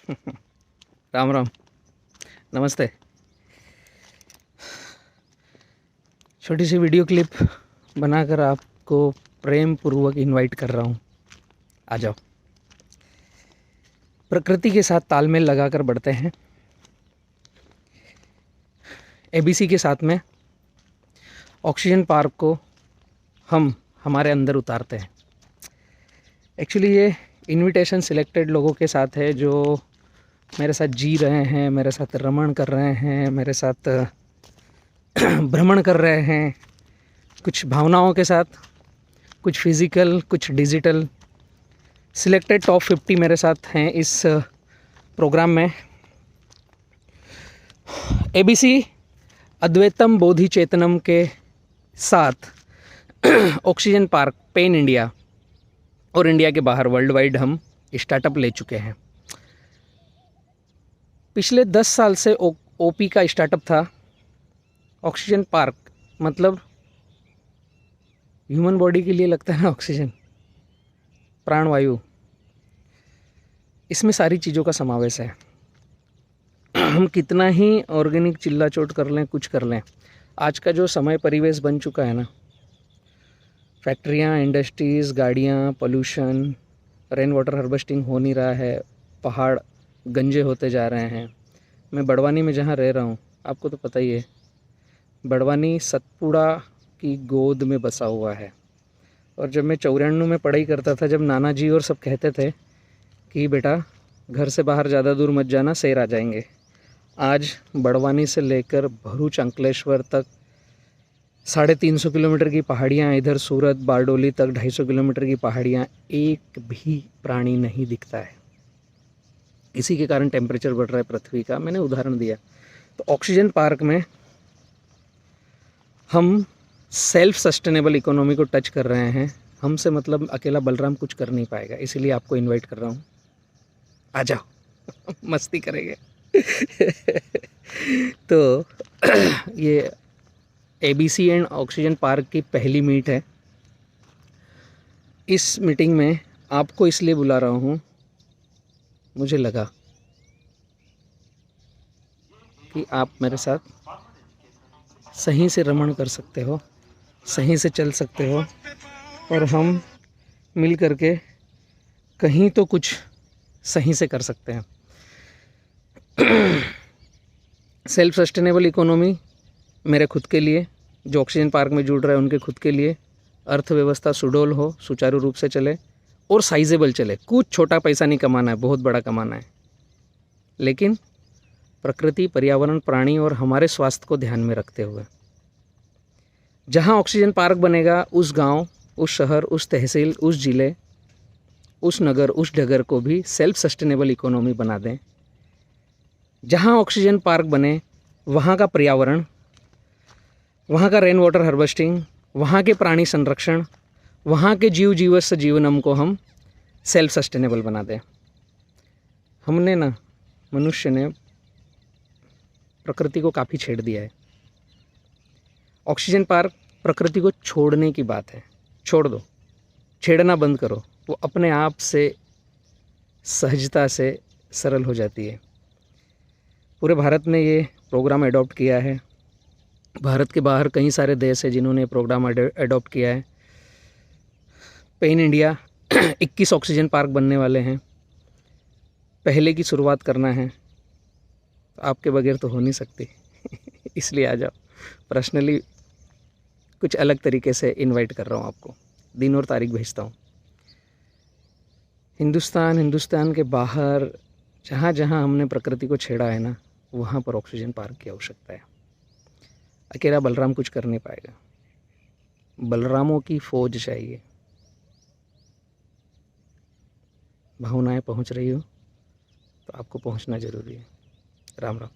राम राम, नमस्ते। छोटी सी video clip बनाकर आपको प्रेम पूर्वक इनवाइट कर रहा हूँ। आ जाओ, प्रकृति के साथ तालमेल लगाकर बढ़ते हैं। एबीसी के साथ में ऑक्सीजन पार्क को हम हमारे अंदर उतारते हैं। एक्चुअली ये इनविटेशन सिलेक्टेड लोगों के साथ है जो मेरे साथ जी रहे हैं, मेरे साथ रमण कर रहे हैं, मेरे साथ भ्रमण कर रहे हैं, कुछ भावनाओं के साथ, कुछ फिज़िकल, कुछ डिजिटल। सिलेक्टेड टॉप 50 मेरे साथ हैं इस प्रोग्राम में। एबीसी अद्वैतम बोधि चेतनम के साथ ऑक्सीजन पार्क पेन इंडिया और इंडिया के बाहर वर्ल्ड वाइड हम स्टार्टअप ले चुके हैं। पिछले 10 साल से ओपी का स्टार्टअप था ऑक्सीजन पार्क। मतलब ह्यूमन बॉडी के लिए लगता है ना ऑक्सीजन, प्राणवायु, इसमें सारी चीज़ों का समावेश है। हम कितना ही ऑर्गेनिक चिल्ला चोट कर लें, कुछ कर लें, आज का जो समय परिवेश बन चुका है ना, फैक्ट्रियाँ, इंडस्ट्रीज़, गाड़ियाँ, पोल्यूशन, रेन वाटर हार्वेस्टिंग हो नहीं रहा है, पहाड़ गंजे होते जा रहे हैं। मैं बड़वानी में जहाँ रह रहा हूँ, आपको तो पता ही है, बड़वानी सतपुड़ा की गोद में बसा हुआ है। और जब मैं 94 में पढ़ाई करता था, जब नाना जी और सब कहते थे कि बेटा घर से बाहर ज़्यादा दूर मत जाना, शेर आ जाएंगे, आज बड़वानी से लेकर भरूच अंकलेश्वर तक 350 किलोमीटर की पहाड़ियाँ, इधर सूरत बारडोली तक 250 किलोमीटर की पहाड़ियाँ, एक भी प्राणी नहीं दिखता है। इसी के कारण टेम्परेचर बढ़ रहा है पृथ्वी का। मैंने उदाहरण दिया। तो ऑक्सीजन पार्क में हम सेल्फ सस्टेनेबल इकोनॉमी को टच कर रहे हैं। हमसे मतलब अकेला बलराम कुछ कर नहीं पाएगा, इसीलिए आपको इनवाइट कर रहा हूँ। आ जाओ मस्ती करेंगे। तो ये एबीसी एंड ऑक्सीजन पार्क की पहली मीट है। इस मीटिंग में आपको इसलिए बुला रहा हूँ, मुझे लगा कि आप मेरे साथ सही से रमण कर सकते हो, सही से चल सकते हो, और हम मिल करके कहीं तो कुछ सही से कर सकते हैं। सेल्फ सस्टेनेबल इकोनॉमी मेरे खुद के लिए, जो ऑक्सीजन पार्क में जुड़ रहे हैं उनके खुद के लिए, अर्थव्यवस्था सुडौल हो, सुचारू रूप से चले और साइजेबल चले। कुछ छोटा पैसा नहीं कमाना है, बहुत बड़ा कमाना है, लेकिन प्रकृति, पर्यावरण, प्राणी और हमारे स्वास्थ्य को ध्यान में रखते हुए। जहाँ ऑक्सीजन पार्क बनेगा, उस गांव, उस शहर, उस तहसील, उस ज़िले, उस नगर, उस डगर को भी सेल्फ सस्टेनेबल इकोनॉमी बना दें। जहाँ ऑक्सीजन पार्क बने, वहाँ का पर्यावरण, वहाँ का रेन वाटर हार्वेस्टिंग, वहाँ के प्राणी संरक्षण, वहाँ के जीव जीवस्य जीवनम को हम सेल्फ सस्टेनेबल बना दें। हमने ना, मनुष्य ने प्रकृति को काफ़ी छेड़ दिया है। ऑक्सीजन पार्क प्रकृति को छोड़ने की बात है। छोड़ दो, छेड़ना बंद करो, वो अपने आप से सहजता से सरल हो जाती है। पूरे भारत ने ये प्रोग्राम एडॉप्ट किया है। भारत के बाहर कई सारे देश हैं जिन्होंने प्रोग्राम एडॉप्ट किया है। पेन इंडिया 21 ऑक्सीजन पार्क बनने वाले हैं। पहले की शुरुआत करना है, तो आपके बगैर तो हो नहीं सकती। इसलिए आ जाओ। पर्सनली कुछ अलग तरीके से इनवाइट कर रहा हूँ आपको, दिन और तारीख भेजता हूँ। हिंदुस्तान के बाहर जहाँ जहाँ हमने प्रकृति को छेड़ा है ना, वहाँ पर ऑक्सीजन पार्क की आवश्यकता है। अकेला बलराम कुछ कर नहीं पाएगा, बलरामों की फौज चाहिए। भावनाएं पहुँच रही हो तो आपको पहुँचना ज़रूरी है। राम राम।